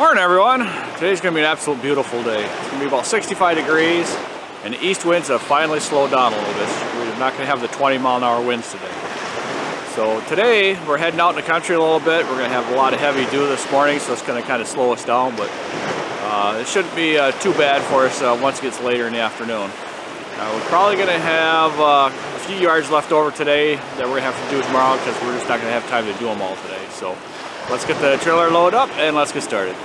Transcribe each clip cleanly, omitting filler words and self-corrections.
Morning everyone. Today's going to be an absolute beautiful day. It's going to be about 65 degrees and the east winds have finally slowed down a little bit. We're not going to have the 20-mile-an-hour winds today. So today we're heading out in the country a little bit. We're going to have a lot of heavy dew this morning, so it's going to kind of slow us down, but it shouldn't be too bad for us once it gets later in the afternoon. We're probably going to have a few yards left over today that we're going to have to do tomorrow because we're just not going to have time to do them all today. So let's get the trailer loaded up and let's get started.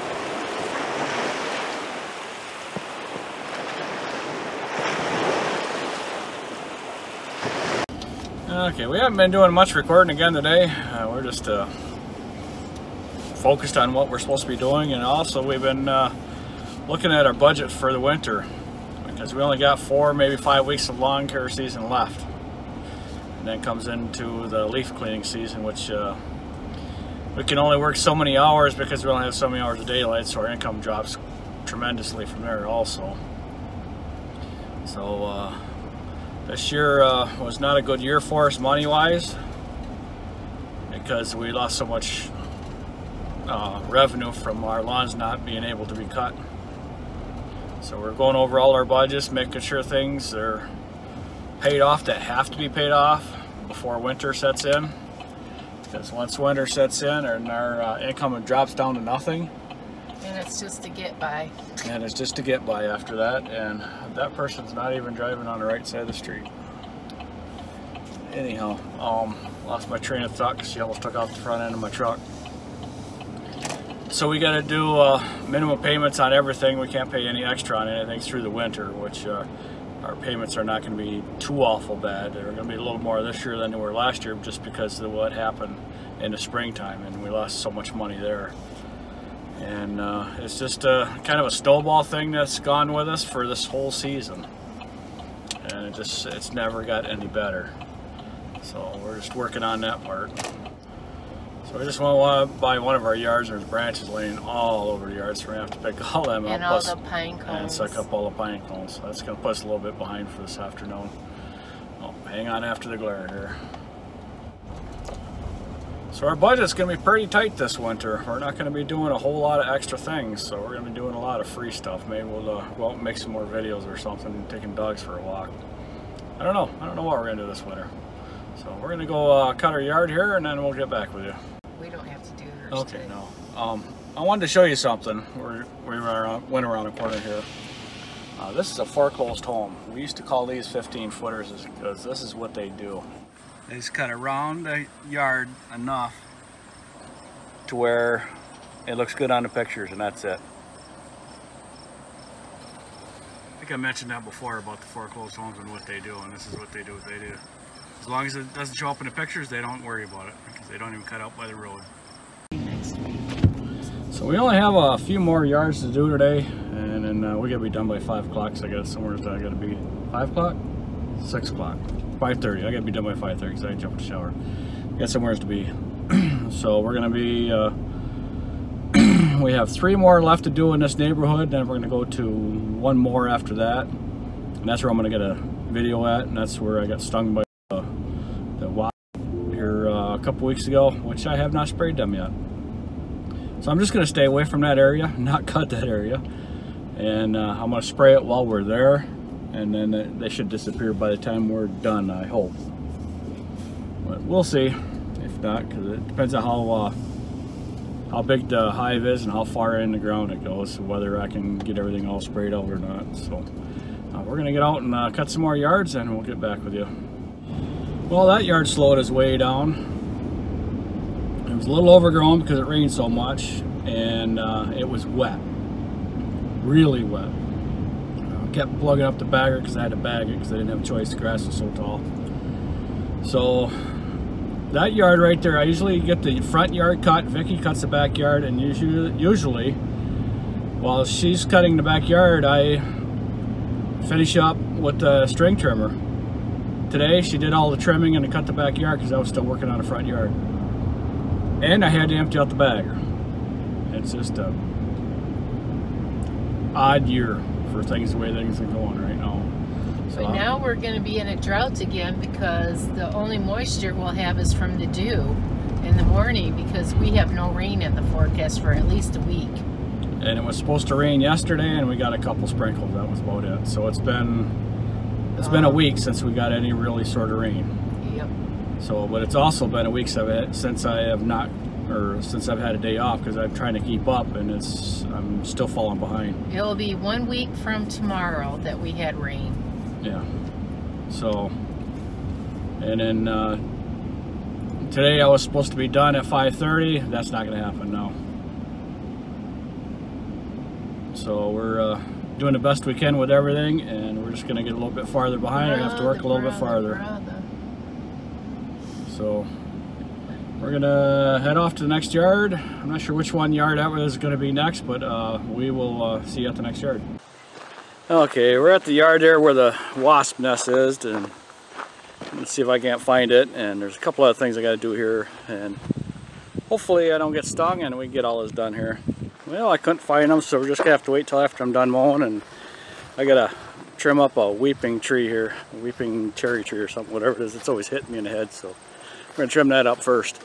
Okay, we haven't been doing much recording again today. We're just focused on what we're supposed to be doing, and also we've been looking at our budget for the winter because we only got 4, maybe 5 weeks of lawn care season left, and then comes into the leaf cleaning season, which we can only work so many hours because we only have so many hours of daylight, so our income drops tremendously from there also. So this year was not a good year for us money-wise because we lost so much revenue from our lawns not being able to be cut. So we're going over all our budgets, making sure things are paid off that have to be paid off before winter sets in. Because once winter sets in and our income drops down to nothing. And it's just to get by. And it's just to get by after that, and that person's not even driving on the right side of the street. Anyhow, lost my train of thought because she almost took off the front end of my truck. So we got to do minimum payments on everything. We can't pay any extra on anything through the winter, which our payments are not going to be too awful bad. They're going to be a little more this year than they were last year just because of what happened in the springtime, and we lost so much money there. And it's just kind of a snowball thing that's gone with us for this whole season, and it's never got any better. So we're just working on that part. So we just want to buy one of our yards. There's branches laying all over the yard, so we're gonna have to pick all them up. And all the pine cones. And suck up all the pine cones. So that's gonna put us a little bit behind for this afternoon. Oh, hang on after the glare here. So our budget's going to be pretty tight this winter. We're not going to be doing a whole lot of extra things, so we're going to be doing a lot of free stuff. Maybe we'll go out and make some more videos or something, taking dogs for a walk. I don't know what we're going to do this winter. So we're going to go cut our yard here, and then we'll get back with you. We don't have to do yours Okay, today. no. I wanted to show you something. We went around a corner here. This is a foreclosed home. We used to call these 15-footers because this is what they do. They just cut around the yard enough to where it looks good on the pictures, and that's it. I think I mentioned that before about the foreclosed homes and what they do, and this is what they do. As long as it doesn't show up in the pictures, they don't worry about it because they don't even cut out by the road. So we only have a few more yards to do today, and then we gotta be done by 5 o'clock. So I got somewhere that I gotta be 5 o'clock, 6 o'clock. 5:30. I gotta be done by 5:30 because I jumped in the shower. Got somewhere to be. So we're gonna be. We have 3 more left to do in this neighborhood. Then we're gonna go to 1 more after that, and that's where I'm gonna get a video at. And that's where I got stung by the wasp here a couple weeks ago, which I have not sprayed them yet. So I'm just gonna stay away from that area, not cut that area, and I'm gonna spray it while we're there. And then they should disappear by the time we're done, I hope. But we'll see. If not, because it depends on how big the hive is and how far in the ground it goes, so whether I can get everything all sprayed out or not. So we're gonna get out and cut some more yards, and we'll get back with you. Well, that yard slowed us way down. It was a little overgrown because it rained so much, and it was wet, really wet. Kept plugging up the bagger because I had to bag it because I didn't have a choice. The grass was so tall. So that yard right there, I usually get the front yard cut. Vicky cuts the backyard, and usually while she's cutting the backyard, I finish up with the string trimmer. Today she did all the trimming and cut the backyard because I was still working on the front yard, and I had to empty out the bagger. It's just a odd year for things the way things are going right now. So but now we're going to be in a drought again because the only moisture we'll have is from the dew in the morning because we have no rain in the forecast for at least a week. and it was supposed to rain yesterday, and we got a couple sprinkles. That was about it. So it's been a week since we got any really sort of rain. Yep. So, but it's also been a week since I've had a day off, because I'm trying to keep up, and I'm still falling behind. It'll be 1 week from tomorrow that we had rain. Yeah. So, and then today I was supposed to be done at 5:30. That's not going to happen now. So we're doing the best we can with everything, and we're just going to get a little bit farther behind. I have to work a little bit farther. So we're going to head off to the next yard. I'm not sure which yard that is going to be next, but we will see you at the next yard. Okay, we're at the yard there where the wasp nest is, and let's see if I can't find it. And there's a couple other things I got to do here, and hopefully I don't get stung and we can get all this done here. Well, I couldn't find them, so we're just gonna have to wait till after I'm done mowing, and I gotta trim up a weeping tree here, a weeping cherry tree or something, whatever it is. It's always hitting me in the head, so we're gonna trim that up first.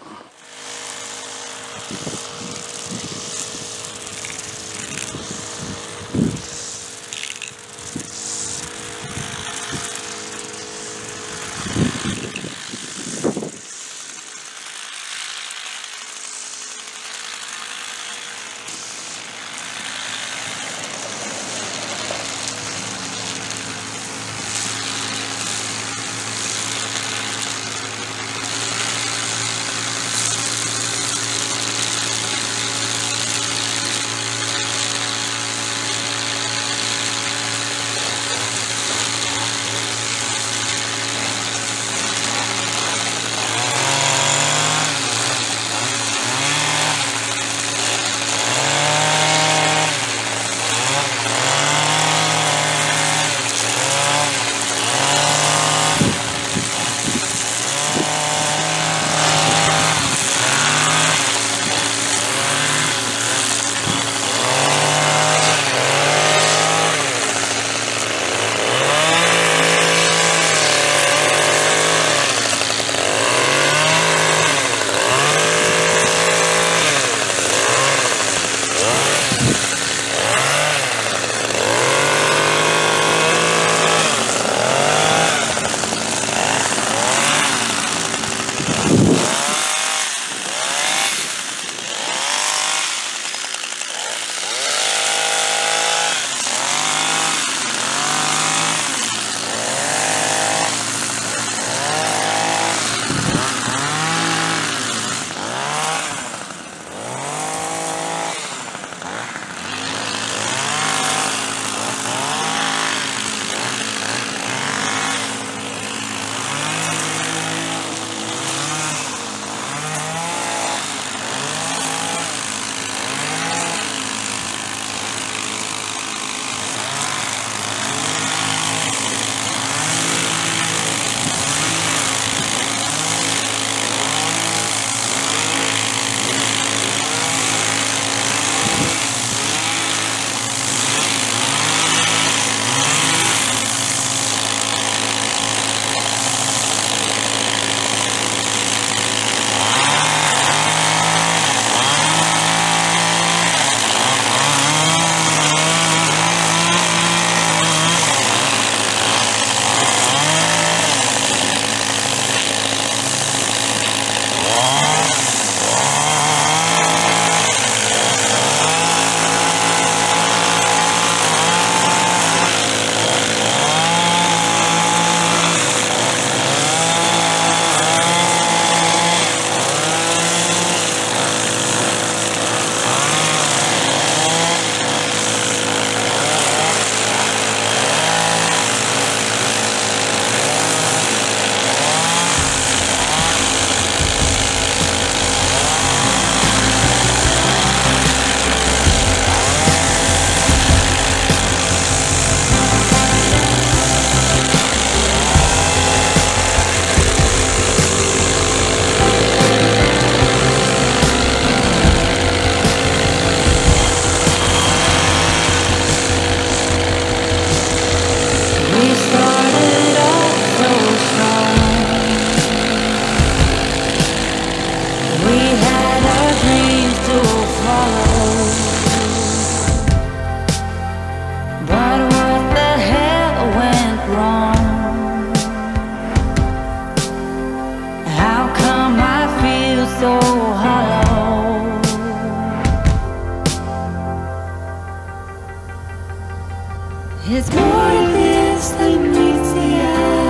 It's more than this than meets the eye.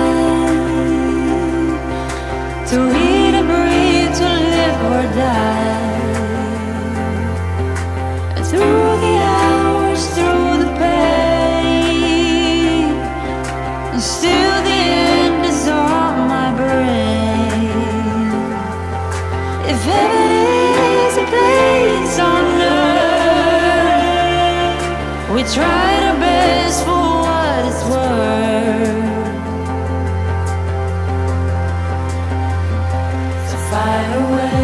To eat and breathe, to live or die. Through the hours, through the pain, and still the end is on my brain. If heaven is a place on earth, we tried our best for what it's worth. So fight away.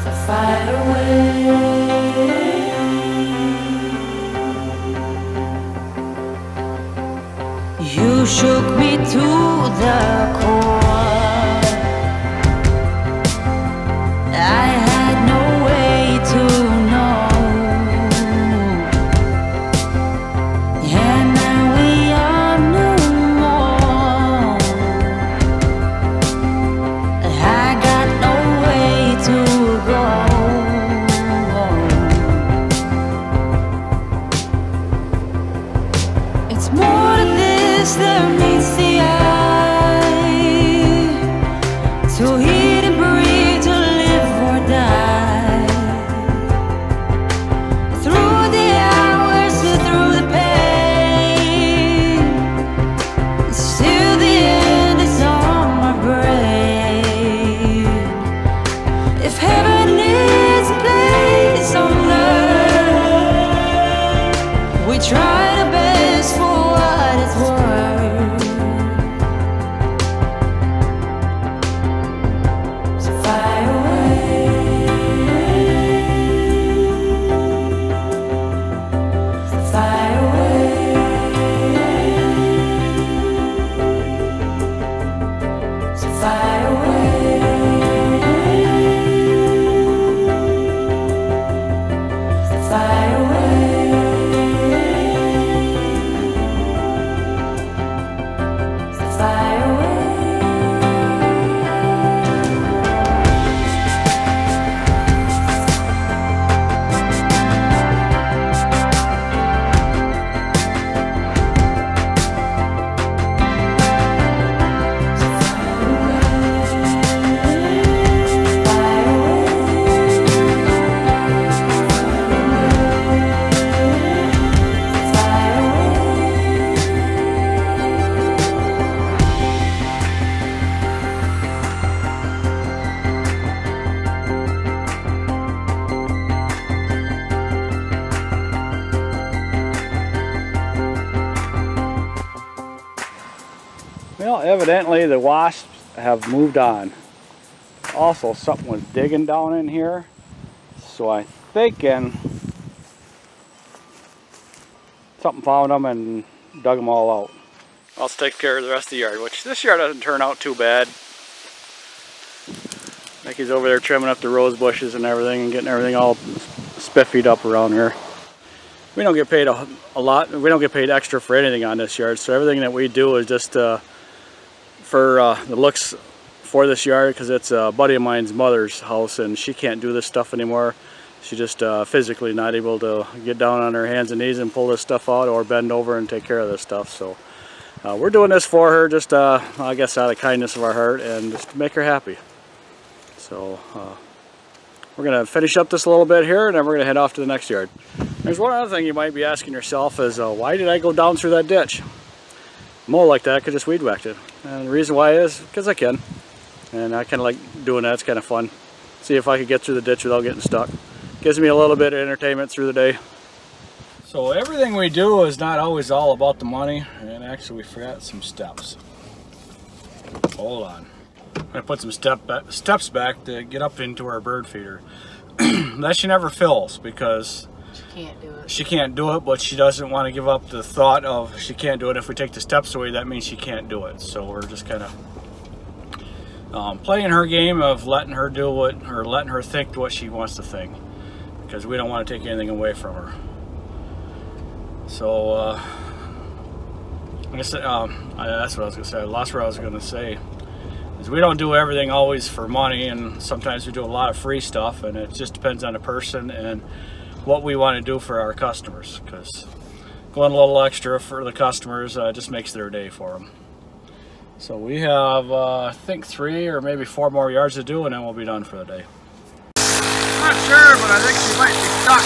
So fight away. You shook me to the core. I had no way to know. And now we are no more. I got no way to go. It's more than this that meets the eye. To eat and breathe, to live or die. Through the hours, through the pain, still the end is on my brain. If heaven is a place on earth, we try our best for what it's worth. So fly away. So fly away. So fly away. So fly away. So fly away. Well, evidently the wasps have moved on. Also, something was digging down in here, so I'm thinking something found them and dug them all out. I'll take care of the rest of the yard, which this yard doesn't turn out too bad. Mickey's over there trimming up the rose bushes and everything and getting everything all spiffied up around here. We don't get paid a lot. We don't get paid extra for anything on this yard, so everything that we do is just for the looks for this yard, because it's a buddy of mine's mother's house and she can't do this stuff anymore. She's just physically not able to get down on her hands and knees and pull this stuff out or bend over and take care of this stuff. So we're doing this for her, just I guess out of kindness of our heart and just to make her happy. So we're going to finish up this a little bit here and then we're going to head off to the next yard. There's one other thing you might be asking yourself is why did I go down through that ditch? Mow like that, I could just weed whacked it. And the reason why is because I can. And I kind of like doing that, it's kind of fun. See if I could get through the ditch without getting stuck. Gives me a little bit of entertainment through the day. So everything we do is not always all about the money, and actually we forgot some steps. Hold on. I'm going to put some steps back to get up into our bird feeder. That she never fills because She can't do it. She can't do it, but she doesn't want to give up the thought of she can't do it. If we take the steps away, that means she can't do it. So we're just kind of playing her game of letting her do what, or letting her think what she wants to think, because we don't want to take anything away from her. So like I said, that's what I was going to say. I lost what I was going to say. Is because we don't do everything always for money, and sometimes we do a lot of free stuff, and it just depends on the person and what we want to do for our customers, because going a little extra for the customers just makes their day for them. So we have I think 3 or maybe 4 more yards to do, and then we'll be done for the day. Not sure, but I think she might be stuck.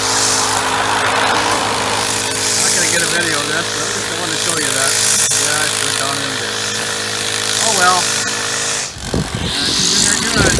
I'm not going to get a video of this, but I just wanted to show you that. Yeah, she went down in the ditch. Oh well. She's in there good.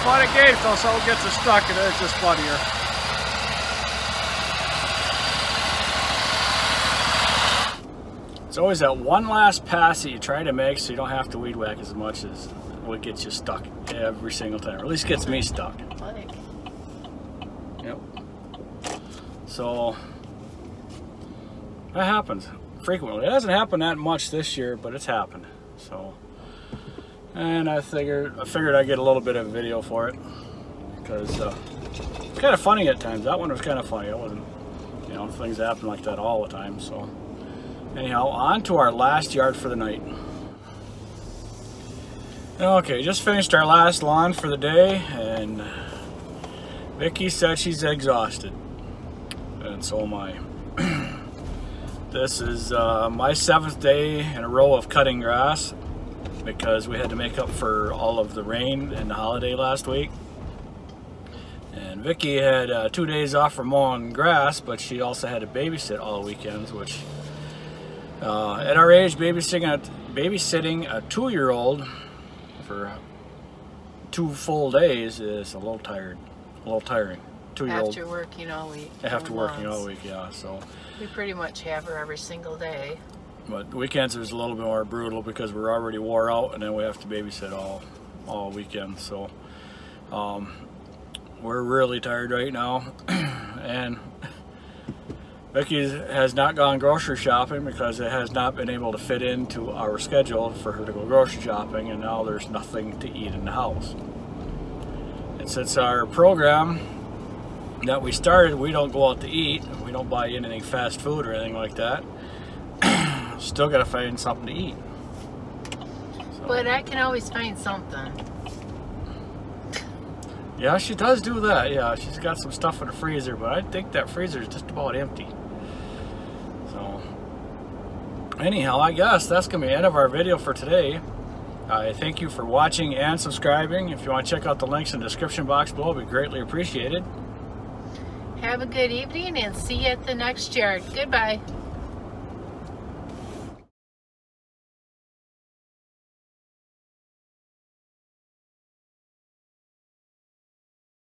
Fun it gave till someone gets us stuck, and it's just funnier. It's always that one last pass that you try to make so you don't have to weed whack as much as what gets you stuck every single time, or at least gets me stuck. Yep. So that happens frequently. It hasn't happened that much this year, but it's happened. So. And I figured I'd get a little bit of video for it, because it's kind of funny at times. That one was kind of funny. It wasn't, you know, things happen like that all the time. So anyhow, on to our last yard for the night. Okay, just finished our last lawn for the day, and Vicky said she's exhausted, and so am I. This is my 7th day in a row of cutting grass, because we had to make up for all of the rain and the holiday last week. And Vicky had 2 days off from mowing grass, but she also had to babysit all weekends, which at our age, babysitting a 2-year-old for 2 full days is a little tiring. 2-year-old. After working all week. After working all week, yeah. So we pretty much have her every single day. But weekends is a little bit more brutal because we're already wore out, and then we have to babysit all weekend. So we're really tired right now. And Vicky has not gone grocery shopping because it has not been able to fit into our schedule for her to go grocery shopping, and now there's nothing to eat in the house. And since our program that we started, we don't go out to eat. We don't buy anything fast food or anything like that. Still gotta find something to eat. So. But I can always find something. Yeah, she does do that. Yeah, she's got some stuff in the freezer, but I think that freezer is just about empty. So anyhow, I guess that's gonna be the end of our video for today. I thank you for watching and subscribing. If you want to check out the links in the description box below, it'd be greatly appreciated. Have a good evening, and see you at the next yard. Goodbye.